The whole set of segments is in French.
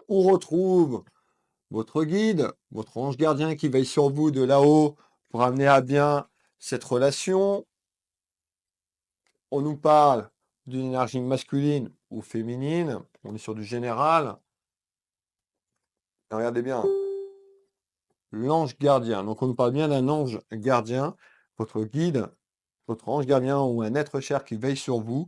On retrouve votre guide, votre ange gardien qui veille sur vous de là-haut pour amener à bien cette relation. On nous parle d'une énergie masculine ou féminine. On est sur du général. Et regardez bien, l'ange gardien. Donc on nous parle bien d'un ange gardien, votre guide, votre ange gardien ou un être cher qui veille sur vous.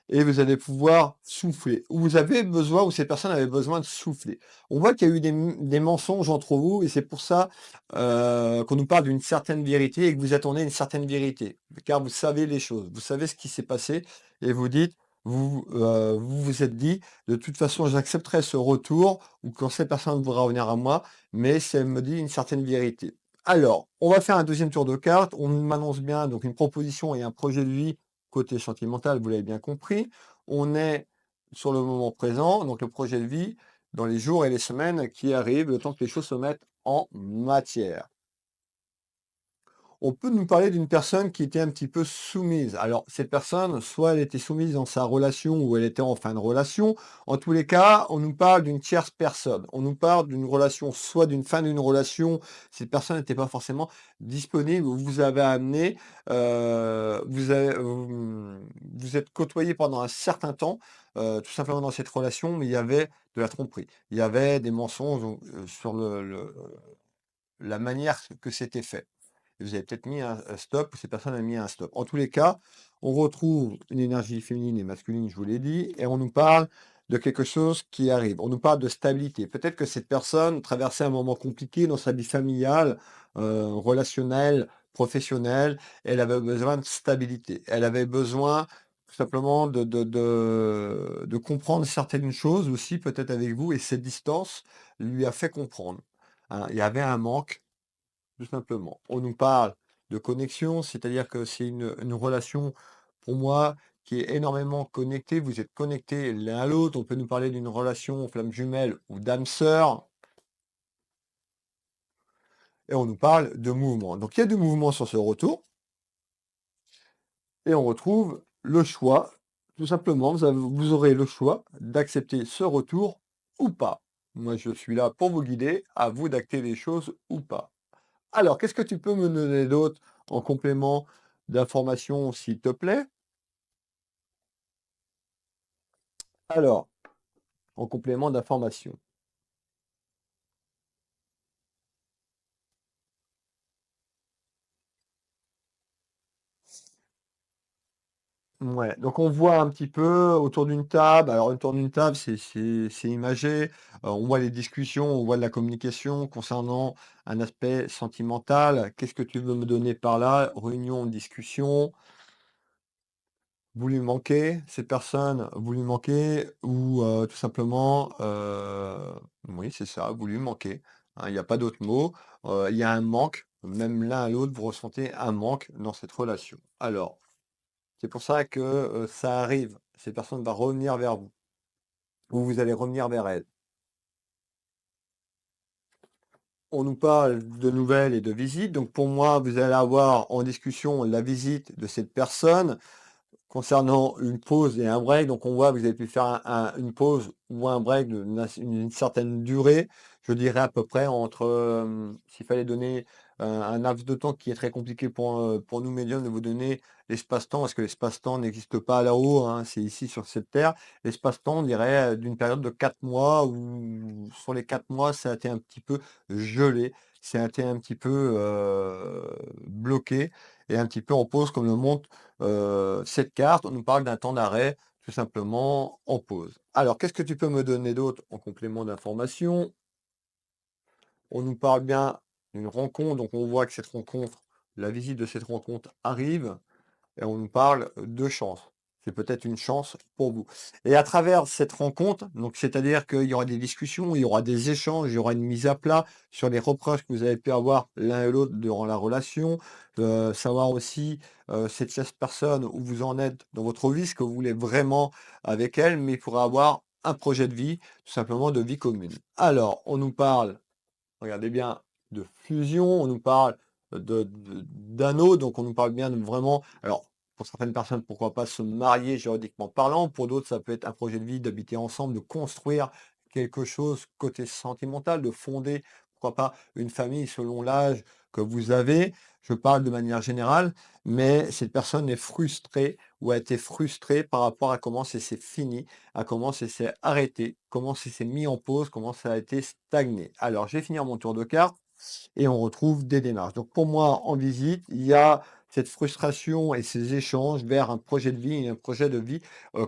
Et vous allez pouvoir souffler. Ou vous avez besoin, ou cette personne avait besoin de souffler. On voit qu'il y a eu des mensonges entre vous, et c'est pour ça qu'on nous parle d'une certaine vérité et que vous attendez une certaine vérité. Car vous savez les choses, vous savez ce qui s'est passé, et vous dites, vous vous êtes dit, de toute façon, j'accepterai ce retour, ou quand cette personne voudra revenir à moi, mais si elle me dit une certaine vérité. Alors, on va faire un deuxième tour de cartes. On m'annonce bien donc une proposition et un projet de vie côté sentimental, vous l'avez bien compris. On est sur le moment présent, donc le projet de vie dans les jours et les semaines qui arrivent, le temps que les choses se mettent en matière. On peut nous parler d'une personne qui était un petit peu soumise. Alors, cette personne, soit elle était soumise dans sa relation ou elle était en fin de relation. En tous les cas, on nous parle d'une tierce personne. On nous parle d'une relation, soit d'une fin d'une relation. Cette personne n'était pas forcément disponible ou vous avez amené, vous êtes côtoyé pendant un certain temps, tout simplement dans cette relation, mais il y avait de la tromperie. Il y avait des mensonges sur la manière que c'était fait. Vous avez peut-être mis un stop, ou ces personnes ont mis un stop. En tous les cas, on retrouve une énergie féminine et masculine, je vous l'ai dit, et on nous parle de quelque chose qui arrive. On nous parle de stabilité. Peut-être que cette personne traversait un moment compliqué dans sa vie familiale, relationnelle, professionnelle. Elle avait besoin de stabilité. Elle avait besoin tout simplement de comprendre certaines choses aussi, peut-être avec vous, et cette distance lui a fait comprendre, hein. Il y avait un manque tout simplement. On nous parle de connexion, c'est-à-dire que c'est une relation, pour moi, qui est énormément connectée. Vous êtes connectés l'un à l'autre. On peut nous parler d'une relation flamme jumelle ou d'âme sœur. Et on nous parle de mouvement. Donc il y a du mouvement sur ce retour. Et on retrouve le choix. Tout simplement, vous aurez le choix d'accepter ce retour ou pas. Moi, je suis là pour vous guider. À vous d'acter les choses ou pas. Alors, qu'est-ce que tu peux me donner d'autre en complément d'information, s'il te plaît? Alors, en complément d'information. Ouais, donc on voit un petit peu autour d'une table. Alors, autour d'une table, c'est imagé. On voit les discussions, on voit de la communication concernant un aspect sentimental. Qu'est-ce que tu veux me donner par là? Réunion, discussion. Vous lui manquez, cette personne, vous lui manquez ou tout simplement, oui, c'est ça, vous lui manquez, hein, il y a pas d'autre mot. Il y a un manque, même l'un à l'autre, vous ressentez un manque dans cette relation. Alors, c'est pour ça que, ça arrive, cette personne va revenir vers vous ou vous allez revenir vers elle. On nous parle de nouvelles et de visites, donc pour moi, vous allez avoir en discussion la visite de cette personne. Concernant une pause et un break, donc on voit que vous avez pu faire une pause ou un break d'une certaine durée. Je dirais à peu près entre, s'il fallait donner un laps de temps qui est très compliqué pour nous médiums de vous donner l'espace-temps, parce que l'espace-temps n'existe pas là-haut, hein, c'est ici sur cette terre. L'espace-temps, on dirait d'une période de 4 mois, où sur les 4 mois, ça a été un petit peu gelé, ça a été un petit peu bloqué et un petit peu en pause, comme le montre cette carte. On nous parle d'un temps d'arrêt, tout simplement en pause. Alors, qu'est-ce que tu peux me donner d'autre en complément d'information? On nous parle bien d'une rencontre, donc on voit que cette rencontre, la visite de cette rencontre arrive, et on nous parle de chance. C'est peut-être une chance pour vous. Et à travers cette rencontre, donc c'est-à-dire qu'il y aura des discussions, il y aura des échanges, il y aura une mise à plat sur les reproches que vous avez pu avoir l'un et l'autre durant la relation, savoir aussi cette chasse personne où vous en êtes dans votre vie, ce que vous voulez vraiment avec elle, mais il pourra avoir un projet de vie, tout simplement de vie commune. Alors, on nous parle, regardez bien, de fusion, on nous parle d'anneaux, donc on nous parle bien de vraiment. Alors, pour certaines personnes, pourquoi pas se marier juridiquement parlant, pour d'autres, ça peut être un projet de vie, d'habiter ensemble, de construire quelque chose côté sentimental, de fonder, pourquoi pas, une famille selon l'âge que vous avez. Je parle de manière générale, mais cette personne est frustrée ou a été frustrée par rapport à comment ça s'est fini, à comment ça s'est arrêté, comment ça s'est mis en pause, comment ça a été stagné. Alors, je vais finir mon tour de cartes et on retrouve des démarches. Donc pour moi, en visite, il y a cette frustration et ces échanges vers un projet de vie et un projet de vie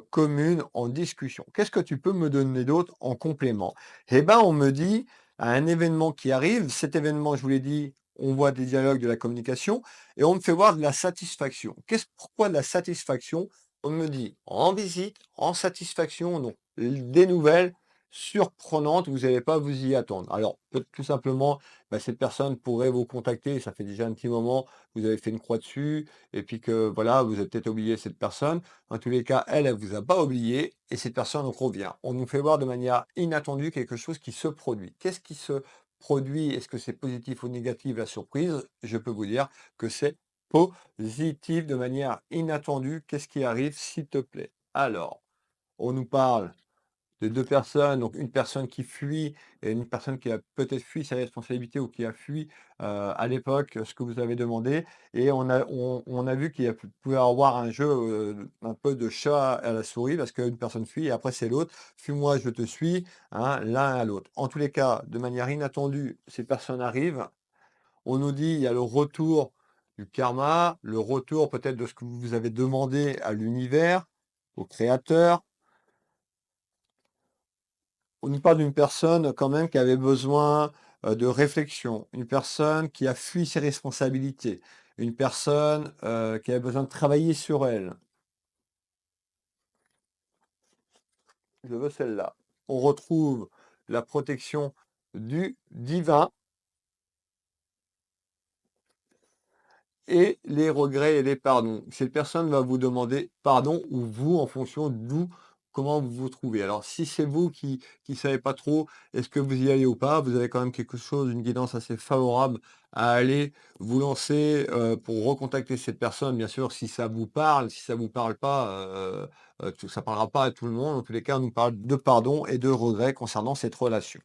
commune en discussion. Qu'est-ce que tu peux me donner d'autre en complément? Eh bien, on me dit, à un événement qui arrive, cet événement, je vous l'ai dit, on voit des dialogues, de la communication, et on me fait voir de la satisfaction. Pourquoi de la satisfaction? On me dit, en visite, en satisfaction, donc des nouvelles surprenantes, vous n'allez pas vous y attendre. Alors, tout simplement, bah, cette personne pourrait vous contacter, ça fait déjà un petit moment, vous avez fait une croix dessus, et puis que voilà, vous avez peut-être oublié cette personne. En tous les cas, elle vous a pas oublié, et cette personne revient. On nous fait voir de manière inattendue quelque chose qui se produit. Qu'est-ce qui se produit? Est-ce que c'est positif ou négatif la surprise? Je peux vous dire que c'est positif de manière inattendue. Qu'est-ce qui arrive, s'il te plaît? Alors, on nous parle de 2 personnes, donc une personne qui fuit et une personne qui a peut-être fui sa responsabilité ou qui a fui, à l'époque, ce que vous avez demandé et on a vu qu'il y a pouvait avoir un jeu, un peu de chat à la souris parce qu'une personne fuit et après c'est l'autre: «Fuis-moi, je te suis», hein, l'un à l'autre. En tous les cas, de manière inattendue, ces personnes arrivent. On nous dit: «Il y a le retour du karma, le retour peut-être de ce que vous avez demandé à l'univers, au créateur». On nous parle d'une personne quand même qui avait besoin, de réflexion, une personne qui a fui ses responsabilités, une personne, qui avait besoin de travailler sur elle. Je veux celle-là. On retrouve la protection du divin et les regrets et les pardons. Cette personne va vous demander pardon ou vous en fonction d'où comment vous vous trouvez. Alors si c'est vous qui savez pas trop est-ce que vous y allez ou pas, vous avez quand même quelque chose, une guidance assez favorable à aller vous lancer, pour recontacter cette personne. Bien sûr, si ça vous parle, si ça vous parle pas, ça parlera pas à tout le monde. En tous les cas, on nous parle de pardon et de regrets concernant cette relation.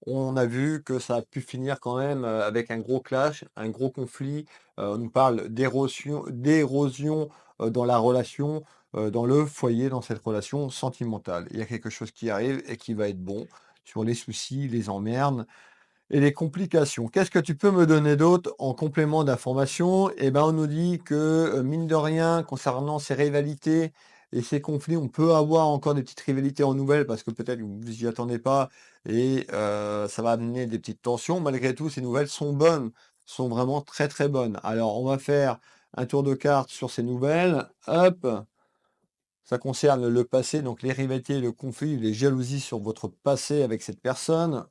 On a vu que ça a pu finir quand même, avec un gros clash, un gros conflit. On nous parle d'érosion, dans la relation, dans le foyer, dans cette relation sentimentale. Il y a quelque chose qui arrive et qui va être bon sur les soucis, les emmerdes et les complications. Qu'est-ce que tu peux me donner d'autre en complément d'information? Eh ben, on nous dit que, mine de rien, concernant ces rivalités et ces conflits, on peut avoir encore des petites rivalités en nouvelles parce que peut-être que vous y attendez pas et ça va amener des petites tensions. Malgré tout, ces nouvelles sont bonnes, sont vraiment très, très bonnes. Alors, on va faire un tour de cartes sur ces nouvelles. Hop, ça concerne le passé, donc les rivalités, le conflit, les jalousies sur votre passé avec cette personne.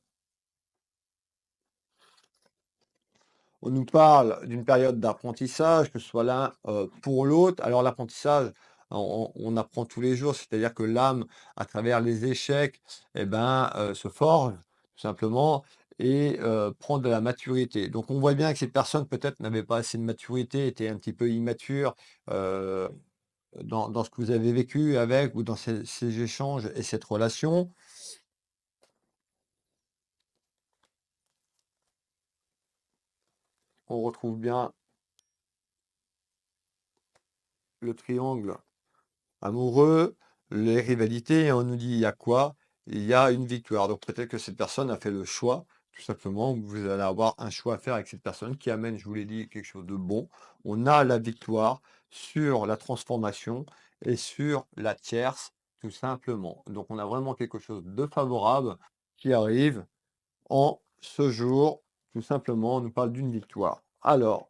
On nous parle d'une période d'apprentissage, que ce soit l'un, pour l'autre. Alors l'apprentissage, on apprend tous les jours, c'est-à-dire que l'âme, à travers les échecs et ben, se forge tout simplement et prend de la maturité. Donc on voit bien que cette personne peut-être n'avait pas assez de maturité, était un petit peu immature, heu, dans ce que vous avez vécu avec ou dans ces échanges et cette relation. On retrouve bien le triangle amoureux, les rivalités, et on nous dit: «Il y a quoi?» Il y a une victoire. Donc peut-être que cette personne a fait le choix, tout simplement, vous allez avoir un choix à faire avec cette personne qui amène, je vous l'ai dit, quelque chose de bon. On a la victoire sur la transformation et sur la tierce, tout simplement. Donc on a vraiment quelque chose de favorable qui arrive en ce jour, tout simplement, on nous parle d'une victoire. Alors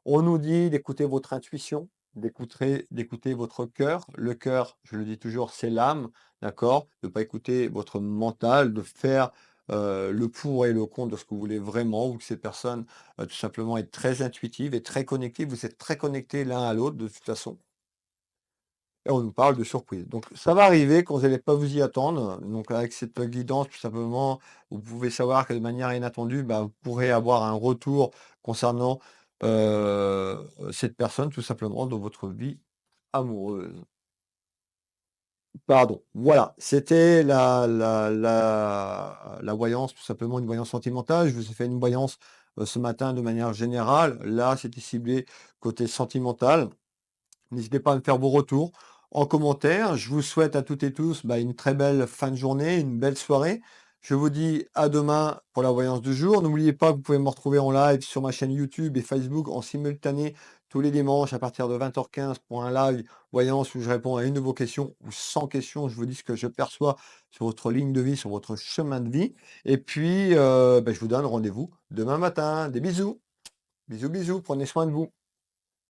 on nous dit d'écouter votre intuition, d'écouter votre cœur. Le cœur, je le dis toujours, c'est l'âme, d'accord? De ne pas écouter votre mental, de faire, le pour et le contre de ce que vous voulez vraiment ou que cette personne, tout simplement est très intuitive et très connectée. Vous êtes très connectés l'un à l'autre de toute façon et on nous parle de surprise. Donc ça va arriver quand vous n'allez pas vous y attendre. Donc avec cette guidance, tout simplement, vous pouvez savoir que de manière inattendue, bah, vous pourrez avoir un retour concernant, cette personne, tout simplement, dans votre vie amoureuse. Pardon. Voilà, c'était la voyance, tout simplement une voyance sentimentale. Je vous ai fait une voyance, ce matin de manière générale. Là, c'était ciblé côté sentimental. N'hésitez pas à me faire vos retours en commentaire. Je vous souhaite à toutes et tous, bah, une très belle fin de journée, une belle soirée. Je vous dis à demain pour la voyance du jour. N'oubliez pas que vous pouvez me retrouver en live sur ma chaîne YouTube et Facebook en simultané tous les dimanches à partir de 20h15 pour un live voyance où je réponds à une de vos questions ou 100 questions. Je vous dis ce que je perçois sur votre ligne de vie, sur votre chemin de vie. Et puis, bah, je vous donne rendez-vous demain matin. Des bisous. Bisous, bisous. Prenez soin de vous.